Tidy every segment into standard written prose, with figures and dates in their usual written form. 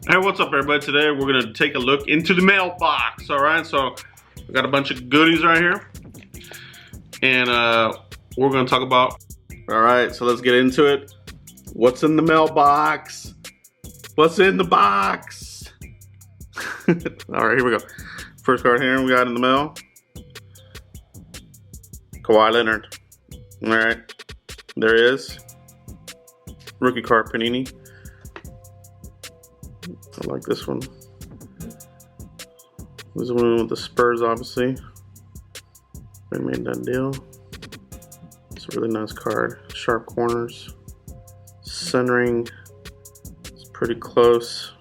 Hey, what's up, everybody? Today we're gonna take a look into the mailbox. All right, so we got a bunch of goodies right here, and we're gonna talk about. All right, so let's get into it. What's in the mailbox? What's in the box? All right, here we go. First card here we got in the mail. Kawhi Leonard. All right, there he is. Rookie card, Panini. I like this one. This one with the Spurs, obviously. They made that deal. It's a really nice card. Sharp corners. Centering. It's pretty close.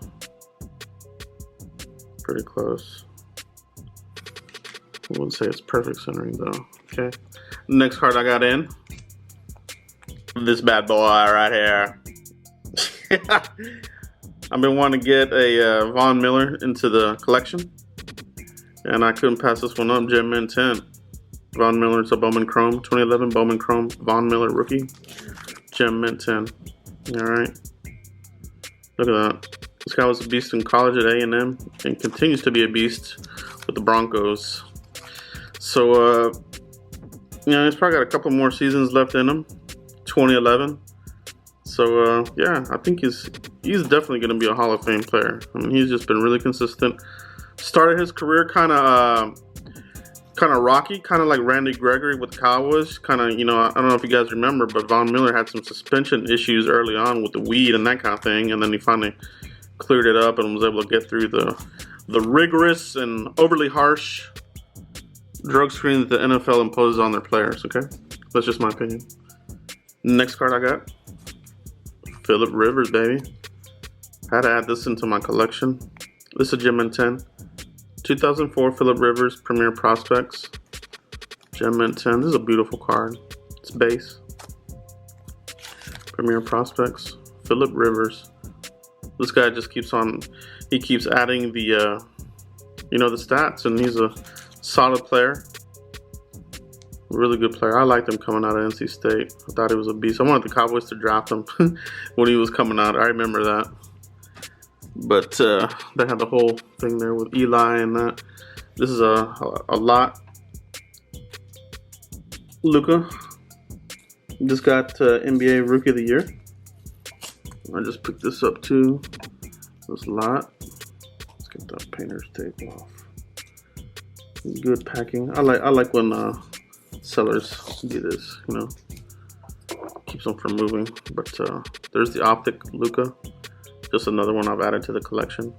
Pretty close. I wouldn't say it's perfect centering though. Okay. Next card I got in. This bad boy right here. I've been wanting to get a Von Miller into the collection, and I couldn't pass this one up. Gem Mint 10. Von Miller, it's a Bowman Chrome. 2011 Bowman Chrome. Von Miller rookie. Gem Mint 10. Alright. Look at that. This guy was a beast in college at A&M and continues to be a beast with the Broncos. So, he's probably got a couple more seasons left in him. 2011. So yeah, I think he's definitely going to be a Hall of Fame player. I mean, he's just been really consistent. Started his career kind of rocky, kind of like Randy Gregory with the Cowboys. Kind of, I don't know if you guys remember, but Von Miller had some suspension issues early on with the weed and that kind of thing, and then he finally cleared it up and was able to get through the rigorous and overly harsh drug screen that the NFL imposes on their players. Okay, that's just my opinion. Next card I got. Phillip Rivers, baby. Had to add this into my collection. This is a Gem Mint 10. 2004 Phillip Rivers Premier Prospects. Gem Mint 10. This is a beautiful card. It's base. Premier Prospects. Phillip Rivers. This guy just keeps on. He keeps adding the, the stats, and he's a solid player. Really good player. I liked him coming out of NC State. I thought he was a beast. I wanted the Cowboys to draft him when he was coming out. I remember that. But they had the whole thing there with Eli and that. This is a lot. Luka. Just got NBA Rookie of the Year. I just picked this up too. This lot. Let's get that painter's tape off. Good packing. I like when sellers do this, keeps them from moving. But there's the optic Luka, just another one I've added to the collection.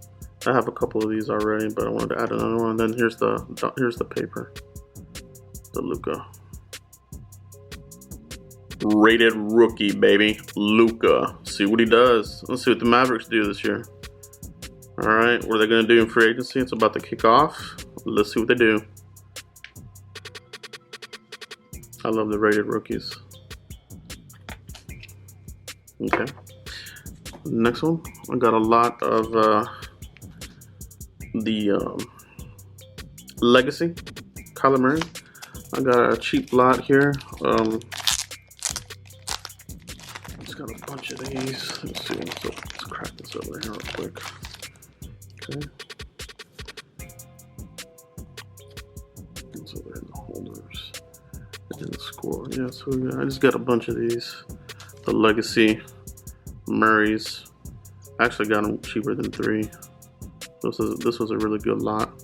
I have a couple of these already, but I wanted to add another one. And then here's the paper, the Luka rated rookie, baby. Luka. See what he does. Let's see what the Mavericks do this year. All right, what are they gonna do in free agency? It's about to kick off. Let's see what they do. I love the rated rookies. Okay. Next one. I got a lot of the Legacy. Kyler Murray. I got a cheap lot here. Just got a bunch of these. Let's see. Let's crack this over here real quick. Okay. It's over in the holders. It didn't score. Yeah, so I just got a bunch of these. The Legacy Murrays. I actually got them cheaper than 3. This was a really good lot.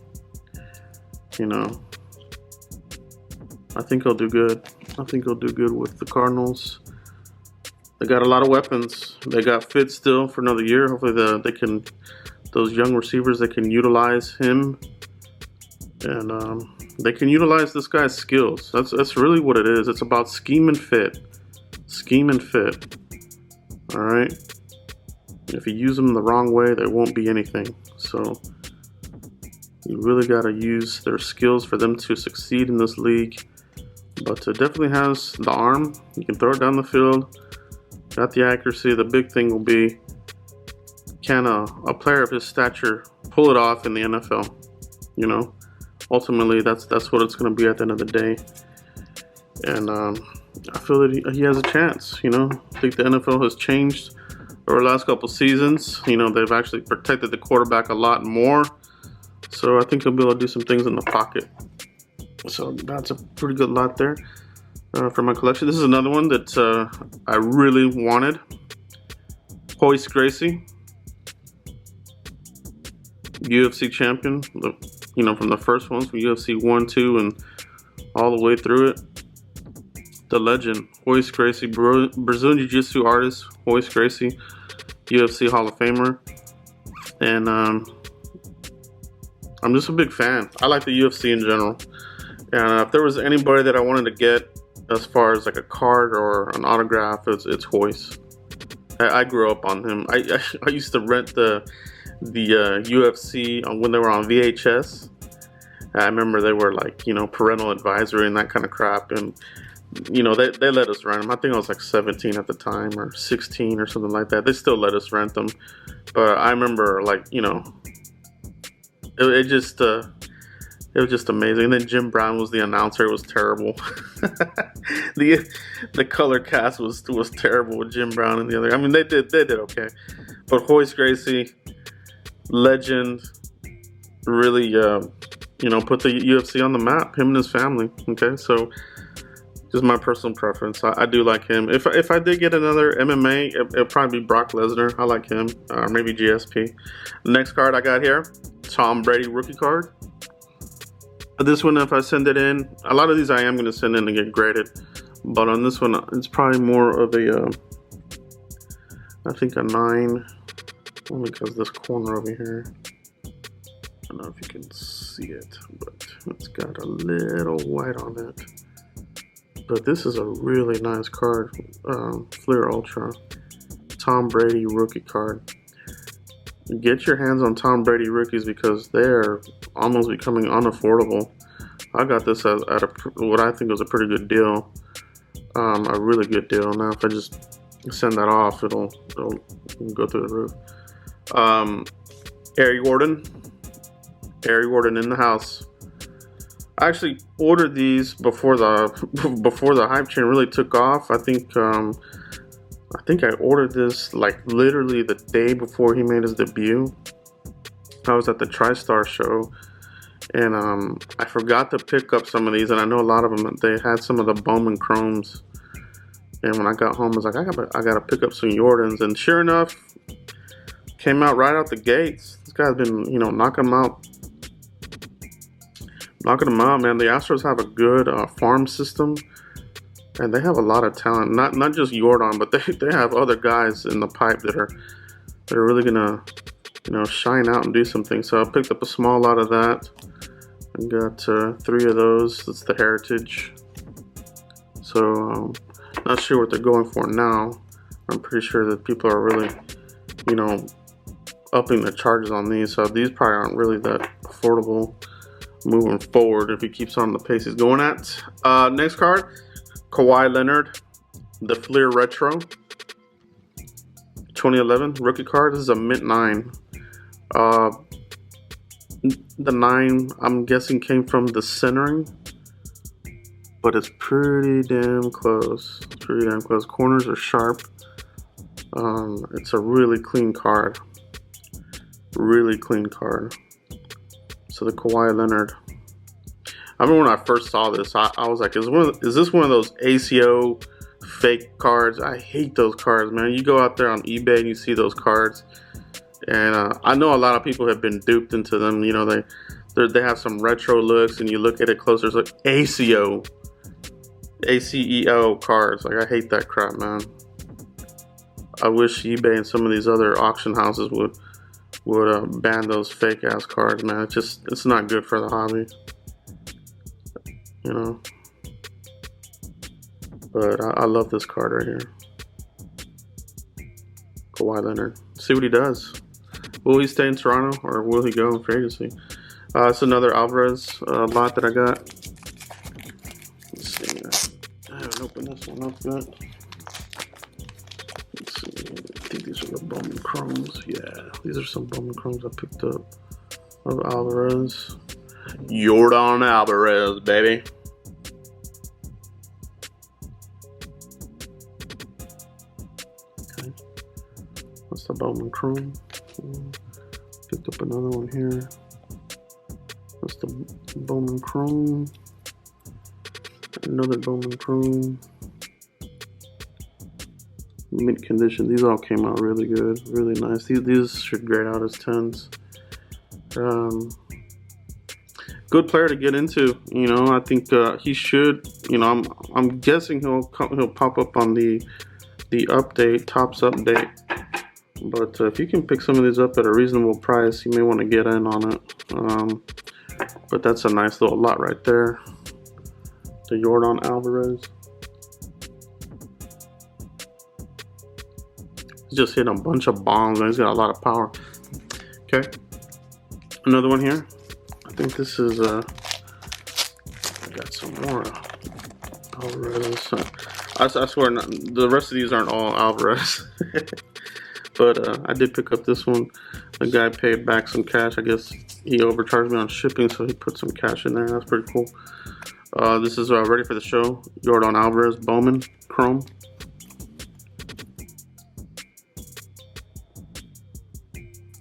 I think he'll do good. I think he'll do good with the Cardinals. They got a lot of weapons. They got Fitz still for another year. Hopefully those young receivers, they can utilize him. And they can utilize this guy's skills. That's really what it is. It's about scheme and fit. Scheme and fit. All right. If you use them the wrong way, there won't be anything. So you really got to use their skills for them to succeed in this league. But it definitely has the arm. You can throw it down the field. Got the accuracy. The big thing will be, can a player of his stature pull it off in the NFL? Ultimately, that's what it's going to be at the end of the day. And I feel that he has a chance. I think the NFL has changed over the last couple seasons. You know, they've actually protected the quarterback a lot more. So I think he'll be able to do some things in the pocket. So that's a pretty good lot there for my collection. This is another one that I really wanted. Royce Gracie, UFC champion. You know, from the first ones, from UFC 1, 2, and all the way through it. The legend, Royce Gracie, Brazilian Jiu-Jitsu artist, Royce Gracie, UFC Hall of Famer. And I'm just a big fan. I like the UFC in general. And if there was anybody that I wanted to get as far as like a card or an autograph, it's Royce. I grew up on him. I used to rent the UFC when they were on VHS. I remember they were like, you know, parental advisory and that kind of crap. And, you know, they let us rent them. I think I was like 17 at the time or 16 or something like that. They still let us rent them. But I remember, like, you know, it was just amazing. And then Jim Brown was the announcer. It was terrible. the color cast was terrible with Jim Brown and the other. I mean, they did okay. But Royce Gracie, legend, really, you know, put the UFC on the map. Him and his family. Okay, so just my personal preference. I do like him. If I did get another MMA, it'll probably be Brock Lesnar. I like him. Maybe GSP. The next card I got here, Tom Brady rookie card. This one, if I send it in, a lot of these I am going to send in to get graded. But on this one, it's probably more of a, I think a 9. Only because this corner over here. I don't know if you can see it, but it's got a little white on it. But this is a really nice card. Fleer Ultra. Tom Brady rookie card. Get your hands on Tom Brady rookies because they're almost becoming unaffordable. I got this at what I think was a pretty good deal. A really good deal. Now if I just send that off, it'll go through the roof. Harry Warden in the house. I actually ordered these before the hype train really took off. I think I ordered this like literally the day before he made his debut. I was at the TriStar show, and I forgot to pick up some of these, and I know a lot of them, they had some of the Bowman Chromes. And when I got home, I was like, I gotta pick up some Jordans, and sure enough, came out right out the gates. This guy's been, you know, knocking them out, man. The Astros have a good farm system, and they have a lot of talent. Not just Jordan, but they have other guys in the pipe that are really gonna, you know, shine out and do something. So I picked up a small lot of that and got 3 of those. That's the Heritage. So not sure what they're going for now. I'm pretty sure that people are really, you know, upping the charges on these. So these probably aren't really that affordable moving forward if he keeps on the pace he's going at. Next card, Kawhi Leonard, the Fleer Retro, 2011 rookie card. This is a mint 9. The 9, I'm guessing, came from the centering, but it's pretty damn close. Corners are sharp. It's a really clean card. So the Kawhi Leonard. I remember when I first saw this, I was like, is this one of those ACO fake cards? I hate those cards, man. You go out there on eBay and you see those cards, and I know a lot of people have been duped into them. You know, they have some retro looks, and you look at it closer, it's like ACO cards. Like, I hate that crap, man. I wish eBay and some of these other auction houses would ban those fake ass cards, man. It's not good for the hobby, you know. But I love this card right here, Kawhi Leonard. See what he does. Will he stay in Toronto or will he go in free agency? It's another Alvarez lot that I got. Let's see. I haven't opened this one up yet. Let's see. I think these are the Bowman Chromes. Yeah, these are some Bowman Chromes I picked up of Alvarez. Jordan Alvarez, baby. Okay. That's the Bowman Chrome. Picked up another one here. That's the Bowman Chrome. Another Bowman Chrome. Mint condition. These all came out really good, really nice. These should grade out as 10s. Good player to get into. You know, I think he should. You know, I'm guessing he'll pop up on the update, Topps update. But if you can pick some of these up at a reasonable price, you may want to get in on it. But that's a nice little lot right there. The Jordan Alvarez. He's just hitting a bunch of bombs and he's got a lot of power. Okay. Another one here. I think this is I got some more Alvarez. I swear the rest of these aren't all Alvarez. But I did pick up this one. The guy paid back some cash. I guess he overcharged me on shipping, so he put some cash in there. That's pretty cool. This is ready for the show. Jordan Alvarez Bowman Chrome.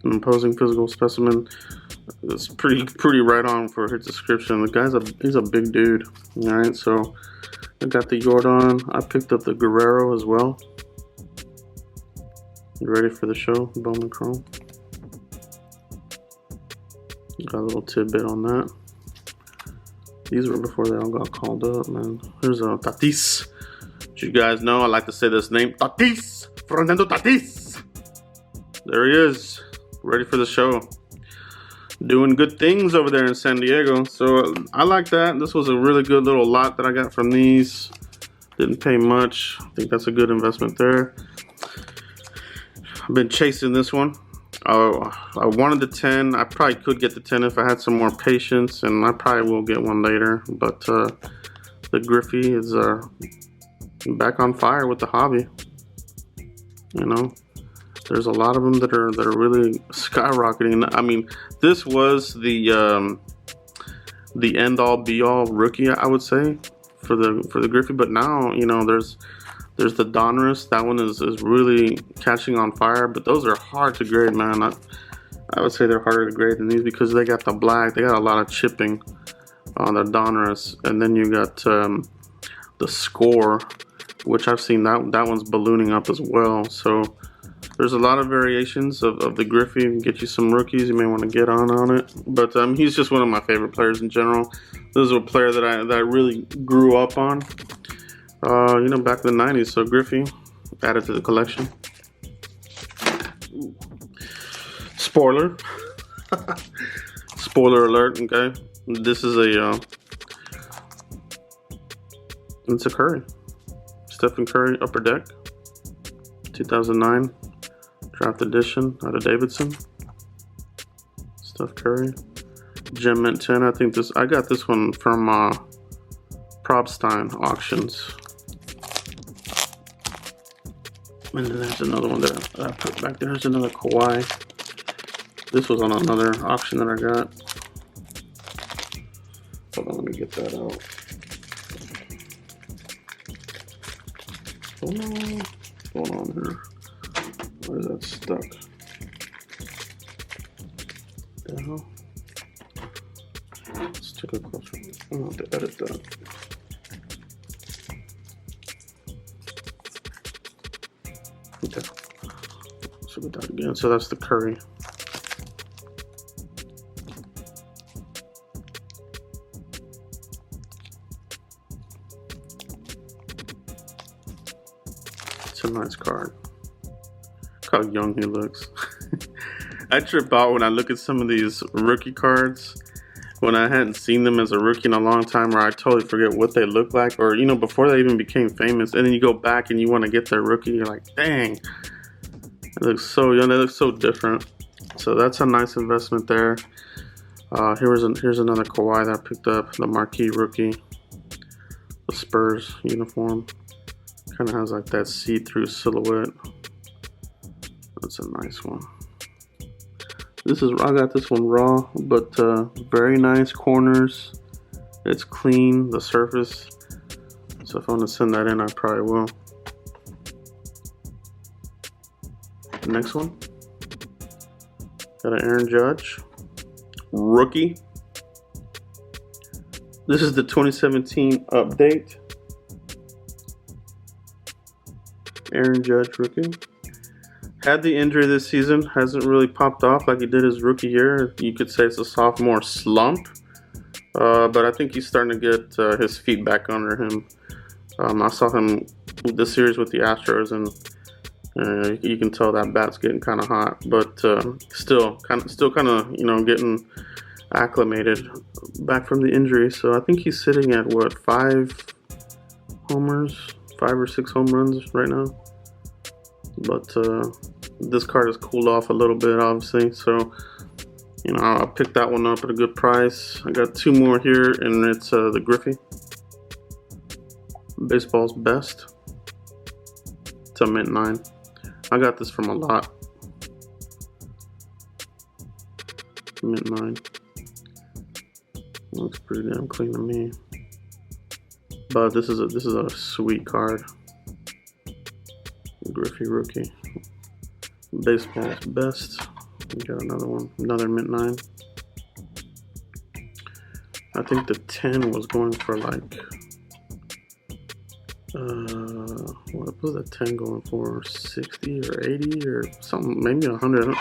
An imposing physical specimen. It's pretty right on for his description. The guy's he's a big dude. All right, so I got the Jordan. I picked up the Guerrero as well. You ready for the show? Bowman Chrome. Got a little tidbit on that. These were before they all got called up, man. Here's a Tatis. As you guys know, I like to say this name. Tatis! Fernando Tatis! There he is. Ready for the show. Doing good things over there in San Diego. So I like that. This was a really good little lot that I got from these. Didn't pay much. I think that's a good investment there. I've been chasing this one. I wanted the 10. I probably could get the 10 if I had some more patience, and I probably will get one later. But the Griffey is back on fire with the hobby. You know, there's a lot of them that are really skyrocketing. I mean, this was the end all be all rookie, I would say, for the Griffey. But now, you know, there's the Donruss. That one is really catching on fire, but those are hard to grade, man. I would say they're harder to grade than these because they got the black. They got a lot of chipping on the Donruss. And then you got the Score, which I've seen that one's ballooning up as well. So there's a lot of variations of the Griffey. You can get you some rookies. You may want to get on it. But he's just one of my favorite players in general. This is a player that I really grew up on. You know, back in the 90s. So Griffey added to the collection. Ooh. Spoiler. Spoiler alert, okay. This is it's a Curry. Stephen Curry Upper Deck. 2009 draft edition out of Davidson. Steph Curry. Gem Mint 10. I think I got this one from Probstein Auctions. And then there's another one that I put back there. There's another Kawhi. This was on another auction that I got. Hold on, let me get that out. Hold on. Hold on here. Why is that stuck? What the hell? Let's take a closer look. I'm going to have to edit that. Okay. Let's look at that again. So that's the Curry. It's a nice card. Look how young he looks. I trip out when I look at some of these rookie cards when I hadn't seen them as a rookie in a long time, or I totally forget what they look like, or, you know, before they even became famous, and then you go back and you want to get their rookie, you're like, dang, it looks so young, they look so different. So that's a nice investment there. Here's another Kawhi that I picked up, the Marquee rookie, the Spurs uniform. Kind of has like that see-through silhouette. That's a nice one. I got this one raw, but very nice corners. It's clean, the surface. So if I want to send that in, I probably will. The next one. Got an Aaron Judge. Rookie. This is the 2017 update. Aaron Judge rookie. Had the injury this season. Hasn't really popped off like he did his rookie year. You could say it's a sophomore slump. But I think he's starting to get his feet back under him. I saw him this series with the Astros, and you can tell that bat's getting kind of hot. But still kind of you know, getting acclimated back from the injury. So I think he's sitting at what, 5 homers, 5 or 6 home runs right now. But this card has cooled off a little bit, obviously. So you know, I'll pick that one up at a good price. I got 2 more here, and it's the Griffey. Baseball's Best. It's a mint 9. I got this from a lot. Mint 9. Looks pretty damn clean to me. But this is a sweet card. Griffey rookie. Baseball's Best. We got another one, another mint 9. I think the 10 was going for like, what was the 10 going for? 60 or 80 or something, maybe 100. I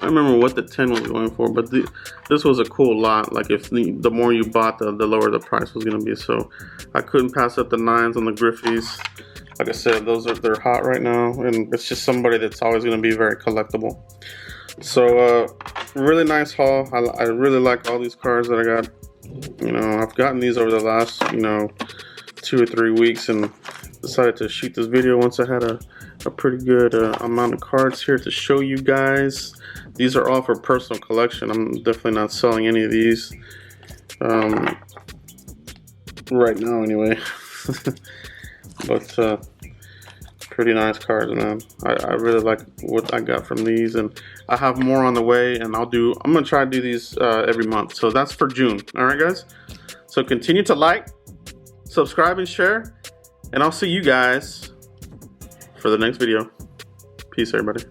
don't remember what the 10 was going for, but this was a cool lot. Like, if the more you bought, the lower the price was going to be. So I couldn't pass up the 9s on the Griffies. Like I said, they're hot right now, and it's just somebody that's always going to be very collectible. So really nice haul. I really like all these cards that I got. You know, I've gotten these over the last, you know, 2 or 3 weeks, and decided to shoot this video once I had a pretty good amount of cards here to show you guys. These are all for personal collection. I'm definitely not selling any of these right now anyway. But pretty nice cards, man. I really like what I got from these, and I have more on the way, and I'm gonna try to do these every month. So that's for June. All right, guys. So continue to like, subscribe, and share, and I'll see you guys for the next video. Peace, everybody.